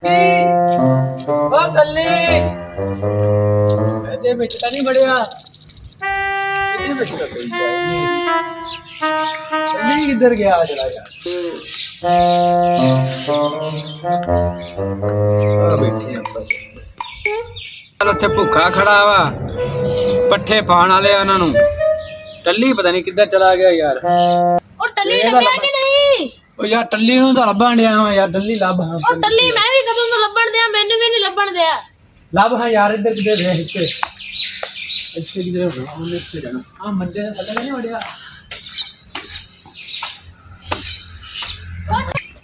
ਕੱਲੀ ਇਹਦੇ ਵਿੱਚ ਤਾਂ ਨਹੀਂ ਬੜਿਆ ਇਹਦੇ ਵਿੱਚ ਤਾਂ ਕੋਈ ਚਾਹੀਦੀ ਕੱਲੀ ਕਿੱਧਰ ਗਿਆ ਚਲਾ ਗਿਆ ਬੈਠੇ ਆਪਾਂ ਚਲ ਉੱਥੇ ਭੁੱਖਾ ਖੜਾ ਵਾ ਪੱਠੇ ਪਾਣ ਵਾਲੇ ਆ ਉਹਨਾਂ ਨੂੰ ਟੱਲੀ ਪਤਾ ਨਹੀਂ ਕਿੱਧਰ ਚਲਾ ਗਿਆ ਯਾਰ ਉਹ ਟੱਲੀ ਲੱਭਿਆ ਕਿ ਨਹੀਂ ਉਹ ਯਾਰ ਟੱਲੀ ਨੂੰ ਤਾਂ ਲੱਭਣ ਡਿਆ ਵਾ ਯਾਰ ਟੱਲੀ ਲੱਭ ਹਾਂ ਉਹ ਟੱਲੀ ਮੈਂ ਵੀ ਕਦੋਂ ਤੋਂ ਲੱਭਣ ਦਿਆ ਮੈਨੂੰ ਵੀ ਨਹੀਂ ਲੱਭਣ ਦਿਆ ਲੱਭ ਹਾਂ ਯਾਰ ਇੱਧਰ ਕਿੱਧਰ ਰਿਹਾ ਇੱਥੇ ਕਿੱਧਰ ਉਹਨੇ ਇੱਥੇ ਜਾਣਾ ਆ ਮੰਦੇ ਦਾ ਪਤਾ ਨਹੀਂ ਵੜਿਆ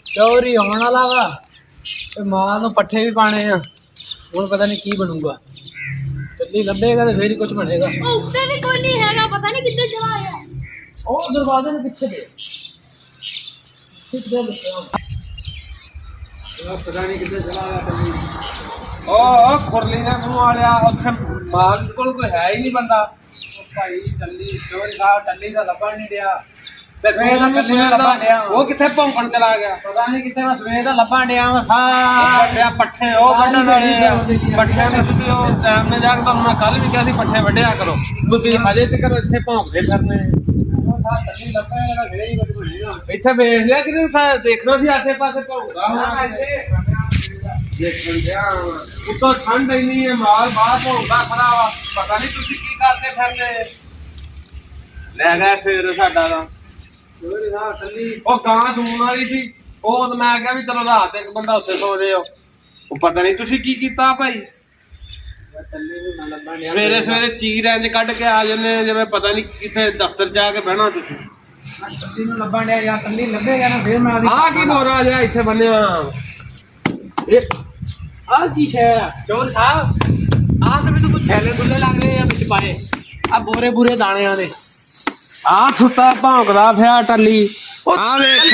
ਚੋਰੀ ਹੋਣ ਵਾਲਾ ਵਾ ਤੇ ਮਾਂ ਨੂੰ ਪੱਠੇ ਵੀ ਪਾਣੇ ਆ ਹੁਣ ਪਤਾ ਨਹੀਂ ਕੀ ਬਣੂਗਾ ਟੱਲੀ ਲੱਭੇਗਾ ਤੇ ਫੇਰ ਹੀ ਕੁਝ ਬਣੇਗਾ ਉਹ ਉੱਤੇ ਵੀ ਕੋਈ ਨਹੀਂ ਹੈਗਾ ਪਤਾ ਨਹੀਂ ਕਿੱਥੇ ਚਲਾ ਗਿਆ ਉਹ ਦਰਵਾਜ਼ੇ ਦੇ ਪਿੱਛੇ ਦੇ ਪਤਾ ਨਹੀਂ ਕਿੱਥੇ ਚਲਾ ਗਿਆ ਟੱਲੀ ਉਹ ਖੁਰਲੀ ਦੇ ਮੂੰਹ ਵਾਲਿਆ ਉੱਥੇ ਮਾਲ ਕੋਲ ਕੋਈ ਹੈ ਹੀ ਨਹੀਂ ਬੰਦਾ ਉਹ ਭਾਈ ਟੱਲੀ ਚੋਰੀ ਦਾ ਟੱਲੀ ਦਾ ਲੱਭਣ ਨਹੀਂ ਡਿਆ ਤੇ ਸਵੇਰ ਦਾ ਟੱਲੀ ਦਾ ਲੱਭਣ ਡਿਆ ਉਹ ਕਿੱਥੇ ਭੌਂਕਣ ਚਲਾ ਗਿਆ ਪਤਾ ਨਹੀਂ ਕਿੱਥੇ ਮੈਂ ਸਵੇਰ ਦਾ ਲੱਭਣ ਡਿਆ ਵਾ ਸਾਰਾ ਵੱਡਿਆ ਪੱਠੇ ਉਹ ਵੱਢਣ ਵਾਲੇ ਆ ਪੱਠਿਆਂ ਦੇ ਤੁਸੀਂ ਉਹ ਟਾਈਮ ਨੇ ਜਾ ਕੇ ਤੁਹਾਨੂੰ ਮੈਂ ਕੱਲ ਵੀ ਕਿਹਾ ਸੀ ਪੱਠੇ ਵੱਢਿਆ ਕਰੋ ਤੁਸੀਂ ਹਜੇ ਤੱਕ ਇੱਥੇ ਭੌਂਕਦੇ ਫਿਰਨੇ ਟੱਲੀ ਲੱਭੇਗਾ ਫੇਰ ਹੀ ਕੁਝ ਬਣੇਗਾ ਇੱਥੇ ਵੇਖ ਲਿਆ ਕਿਤੇ ਦੇਖਣਾ ਸੀ ਆਸੇ ਪਾਸੇ ਭੌਂਕਦਾ ਹੋਣਾ ਦੇਖਣ ਗਿਆ ਉੱਤੋਂ ਠੰਡ ਇੰਨੀ ਹੈ ਮਾਲ ਬਾਹਰ ਭੌਂਕਦਾ ਖੜਾ ਵਾ ਪਤਾ ਨਹੀਂ ਤੁਸੀਂ ਕੀ ਕਰਦੇ ਫਿਰਨੇ ਲੈ ਗਿਆ ਸਿਰ ਸਾਡਾ ਦਾ ਉਹ ਗਾਂ ਸੂਣ ਵਾਲੀ ਸੀ ਉਹ ਤਾਂ ਮੈਂ ਕਿਹਾ ਵੀ ਚਲੋ ਰਾਤ ਇੱਕ ਬੰਦਾ ਉੱਥੇ ਸੋ ਜੇ ਉਹ ਪਤਾ ਨਹੀਂ ਤੁਸੀਂ ਕੀ ਕੀਤਾ ਭਾਈ ਸਵੇਰੇ ਸਵੇਰੇ ਚੀਰ ਇੰਜ ਕੱਢ ਕੇ ਆ ਜੰਨੇ ਜਿਵੇਂ ਪਤਾ ਨਹੀਂ ਕਿੱਥੇ ਦਫ਼ਤਰ ਜਾ ਕੇ ਬਹਿਣਾ ਤੁਸੀਂ ਟੱਲੀ ਨੂੰ ਲੱਭਣ ਡਿਆ ਯਾਰ ਟੱਲੀ ਲੱਭੇਗਾ ਨਾ ਫੇਰ ਮੈਂ ਆਹ ਕੀ ਬੋਰਾ ਜਿਹਾ ਇੱਥੇ ਬੰਨਿਆ ਆਹ ਕੀ ਸ਼ੈ ਆ ਚੋਰ ਸਾਹਿਬ ਆਹ ਤੇ ਮੈਨੂੰ ਕੁਝ ਥੈਲੇ ਬੁੱਲੇ ਲੱਗ ਰਹੇ ਆ ਵਿੱਚ ਪਾਏ ਆ ਬੋਰੇ ਬੂਰੇ ਦਾਣਿਆਂ ਦੇ ਆਹ ਸੁੱਤਾ ਭੌਂਕਦਾ ਫਿਆ ਟੱਲੀ ਆਹ ਵੇਖ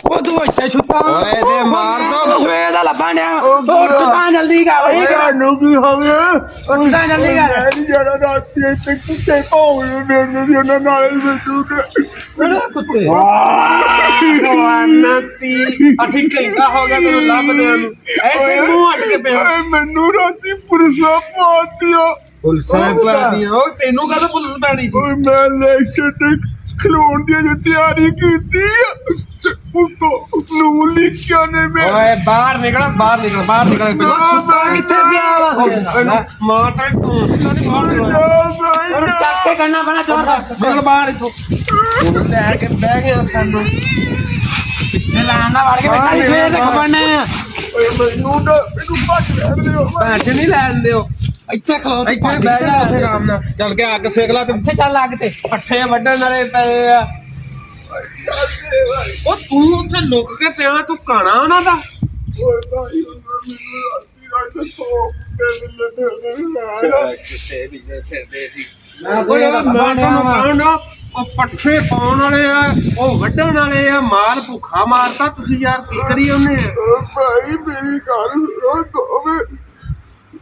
ਉਹ ਤੂੰ ਇੱਥੇ ਛੁੱਟਾ ਓਏ ਤੇ ਮਾਰ ਦੋ ਸਵੇਰ ਦਾ ਲੱਭਣ ਡਿਆ ਉੱਠ ਤਾਂ ਜਲਦੀ ਕਰ ਓਏ ਨੂੰ ਕੀ ਹੋ ਗਿਆ ਉੱਠ ਤਾਂ ਜਲਦੀ ਕਰ ਨਹੀਂ ਜਾਣਾ ਰਾਤੀ ਇੱਥੇ ਕੁੱਤੇ ਭੌਂਕਦੇ ਫਿਰਦੇ ਸੀ ਉਹਨਾਂ ਨਾਲ ਹੀ ਬੈਠੂਗੇ ਕਿਹੜਾ ਕੁੱਤੇ ਨਤੀ ਅਸੀਂ ਘੰਟਾ ਹੋ ਗਿਆ ਤੈਨੂੰ ਲੱਭਦਿਆਂ ਨੂੰ ਐਸੇ ਮੂੰਹ ਹਟ ਕੇ ਪਿਆ ਮੈਨੂੰ ਰਾਤੀ ਪੁਲਿਸਾਂ ਪਾਤੀਆਂ ਪੁਲਿਸਾਂ ਪਾਤੀਆਂ ਉਹ ਤੈਨੂੰ ਕਦੋਂ ਪੁਲਿਸ ਪੈਣੀ ਸੀ ਮੈਂ ਲੈਕਚਰ ਤੇ ਖਲੋਣ ਦੀ ਜੇ ਤਿਆਰੀ ਕੀਤੀ ਨੂੰ ਲਿਖਿਆ ਨੇ ਮੈਂ ਓਏ ਬਾਹਰ ਨਿਕਲ ਬਾਹਰ ਕਿੱਥੇ ਪਿਆ ਵਾ ਮਾਂ ਤਾਂ ਹੁਣ ਚੱਕ ਕੇ ਕਰਨਾ ਪੈਣਾ ਚੋਰ ਦਾ ਨਿਕਲ ਬਾਹਰ ਇੱਥੋਂ ਹੁਣ ਲੈ ਕੇ ਬਹਿ ਗਿਆ ਸਾਨੂੰ ਮੈਂ ਲਾਣਾ ਵੜ ਕੇ ਬੈਠਾ ਸਵੇਰ ਦੇ ਖਬਰਨੇ ਆ ਓਏ ਮੈਨੂੰ ਭੱਜ ਲੈਣ ਦਿਓ ਭੱਜ ਨਹੀਂ ਲੈਣ ਦਿਓ ਇੱਥੇ ਖਲੋ ਇੱਥੇ ਬਹਿ ਜਾ ਉੱਥੇ ਆਰਾਮ ਨਾਲ ਚੱਲ ਕੇ ਅੱਗ ਸੇਕ ਲਾ ਤੇ ਇੱਥੇ ਚੱਲ ਅੱਗ ਤੇ ਪੱਠੇ ਵੱਢਣ ਵਾਲੇ ਪਏ ਆ ਉਹ ਤੂੰ ਉੱਥੇ ਲੁੱਕ ਕੇ ਪਿਆ ਤੂੰ ਕਾਣਾ ਉਹਨਾਂ ਦਾ ਓਏ ਭਾਈ ਮੈਨੂੰ ਰਾਤੀ ਰਾਤ ਸੋ ਕਿਸੇ ਵੀ ਫਿਰਦੇ ਸੀ ਉਹ ਪੱਠੇ ਪਾਉਣ ਵਾਲੇ ਆ ਉਹ ਵੱਢਣ ਵਾਲੇ ਆ ਮਾਲ ਭੁੱਖਾ ਮਾਰਤਾ ਤੁਸੀਂ ਯਾਰ ਕੀ ਕਰੀ ਉਹਨੇ ਭਾਈ ਮੇਰੀ ਗੱਲ ਸੁਣੋ ਦੋਵੇਂ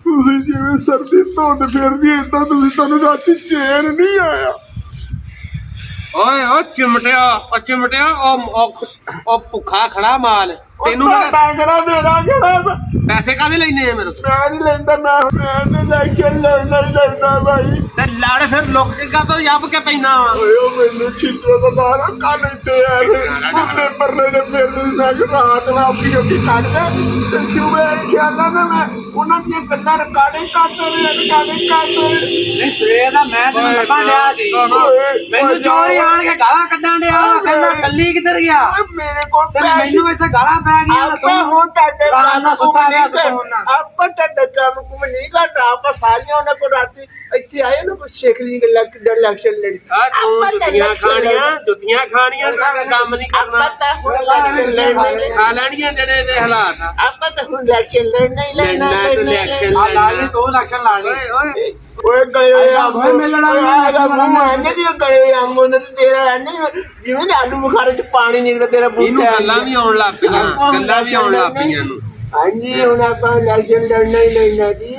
ਤੁਸੀਂ ਜਿਵੇਂ ਸਰਦੀ ਧੁੰਦ ਫਿਰਦੀ ਏਦਾਂ ਤੁਹਾਨੂੰ ਰਾਤੀ ਚੈਨ ਨਹੀਂ ਆਇਆ ਓਏ ਓ ਚਿਮਟਿਆ ਉਹ ਭੁੱਖਾ ਖੜਾ ਮਾਲ ਤੈਨੂੰ ਡਾਂਗੜਾ ਮੇਰਾ ਕਿਹੜਾ ਪੈਸੇ ਕਾਹਦੇ ਲੈਨੇ ਆ ਮੇਰੇ ਤੋਂ ਮੈਂ ਨਹੀਂ ਲੈਂਦਾ ਮੈਂ ਤੇ ਇਲੈਕਸ਼ਨ ਲੜਨਾ ਹੀ ਲੈਂਦਾ ਭਾਈ ਤੇ ਲੜ ਫਿਰ ਲੁੱਕ ਕੇ ਕਾਹਤੋਂ ਜੱਬ ਕੇ ਪੈਣਾ ਵਾ ਓਏ ਉਹ ਮੈਨੂੰ ਛਿੱਟੋ ਦਾ ਬਾਹਰ ਕੱਲ ਇੱਥੇ ਆ ਬੁੱਲੇ ਪਰਲੇ ਦੇ ਫਿਰ ਮੈਂ ਰਾਤ ਨੂੰ ਆਪੀ ਕੱਢ ਤੇ ਸੁਬੇ ਖਿਆਲਾਂ ਨਾ ਮੈਂ ਉਹਨਾਂ ਦੀਆਂ ਗੱਲਾਂ ਰਿਕਾਰਡਿੰਗ ਕਰਦੇ ਨਹੀਂ ਸਵੇਰ ਦਾ ਮੈਂ ਤੈਨੂੰ ਲੱਭਣ ਡਿਆ ਸੀ ਮੈਨੂੰ ਚੋਰੀ ਆਣ ਕੇ ਗਾਲਾਂ ਕੱਢਣ ਡਿਆ ਕਹਿੰਦਾ ਕੱਲੀ ਕਿੱਧਰ ਗਿਆ ਮੇਰੇ ਕੋਲ ਤੇ ਮੈਨੂੰ ਇੱਥੇ ਗਾਲਾਂ ਪੈ ਗਈਆਂ ਆਪਾਂ ਹੁਣ ਤੁਹਾਡੇ ਨਾਲ ਸੁੱਤਾ ਰਿਹਾ ਸੁਣਾ ਆਪਾਂ ਤੁਹਾਡੇ ਕੰਮ ਕੁਮ ਨਹੀਂ ਕਰਦਾ ਆਪਾਂ ਸਾਰੀਆਂ ਉਹਨਾਂ ਕੋਲ ਰਾਤੀ ਇੱਥੇ ਆਏ ਨਾ ਕੁਛ ਸਿੱਖ ਲਈ ਗੱਲਾਂ ਕਿੱਦਾਂ ਇਲੈਕਸ਼ਨ ਲੜੀ ਆ ਤੂੰ ਜੁੱਤੀਆਂ ਖਾਣੀਆਂ ਕੰਮ ਨਹੀਂ ਕਰਨਾ ਖਾ ਲੈਣੀਆਂ ਜਿਹੜੇ ਇਹਦੇ ਹਾਲਾਤ ਆ ਆਪਾਂ ਤਾਂ ਹੁਣ ਇਲੈਕਸ਼ਨ ਲੜਨਾ ਹੀ ਲੈਣਾ ਆ ਲਾਲੀ ਤੋਂ ਇਲੈਕਸ਼ਨ ਲਾ ਲਈ ਓਏ ਗਏ ਆ ਓਏ ਮਿਲਣਾ ਆ ਮੂੰਹ ਆਂਦੇ ਜਿਵੇਂ ਗਏ ਆ ਉਹਨਾਂ ਤੇ ਤੇਰਾ ਜਿਵੇਂ ਆਲੂ ਬੁਖਾਰੇ ਚ ਪਾਣੀ ਨਿਕਲਦਾ ਤੇਰਾ ਬੂਟਾ ਗੱਲਾਂ ਵੀ ਆਉਣ ਲੱਗ ਪਈਆਂ ਨੂੰ ਹਾਂਜੀ ਹੁਣ ਆਪਾਂ ਇਲੈਕਸ਼ਨ ਲੜਨਾ ਹੀ ਲੈਣਾ ਜੀ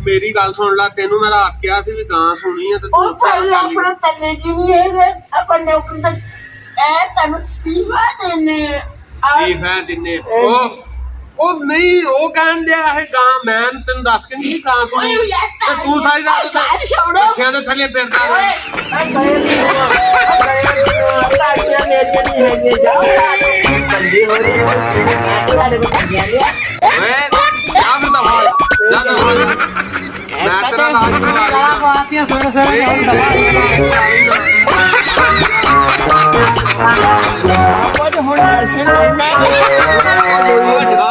ਮੇਰੀ ਗੱਲ ਸੁਣ ਲੈ ਤੈਨੂੰ ਮੈਂ ਰਾਤ ਕਿਹਾ ਸੀ ਵੀ ਗਾਂ ਸੁਣੀ ਆ ਤੇ ਤੂੰ ਪਹਿਲਾਂ ਆਪਣਾ ਤੰਨੇ ਜੀ ਨਹੀਂ ਹੈ ਆਪਾਂ ਨੌਕਰੀ ਤਾਂ ਇਹ ਤੁਹਾਨੂੰ ਸਟੀਫਾ ਦੇਣੇ ਤਕਲੀਫ ਹੈ ਦਿਨੇ ਉਹ ਨਹੀਂ ਉਹ ਕਹਿਣ ਡਿਆ ਇਹ ਗਾਂ ਮੈਂ ਤੈਨੂੰ ਦੱਸ ਕੇ ਨਹੀਂ ਗਾਂ ਸੁਣੀ ਤੇ ਤੂੰ ਸਾਰੀ ਰਾਤ ਬੱਚਿਆਂ ਦੇ ਥੱਲੇ ਫਿਰਦਾ ਰਿਹਾ ਓਏ ਜਾ ਫਿਰ ਦਫਾ ਜਾ ਦਫਾ ਮੈਂ ਤੇਰਾ ਇਲਾਜ ਕਰਵਾ ਆਤੀਆਂ ਸਵੇਰੇ ਸਵੇਰੇ ਹੁਣ ਦਵਾ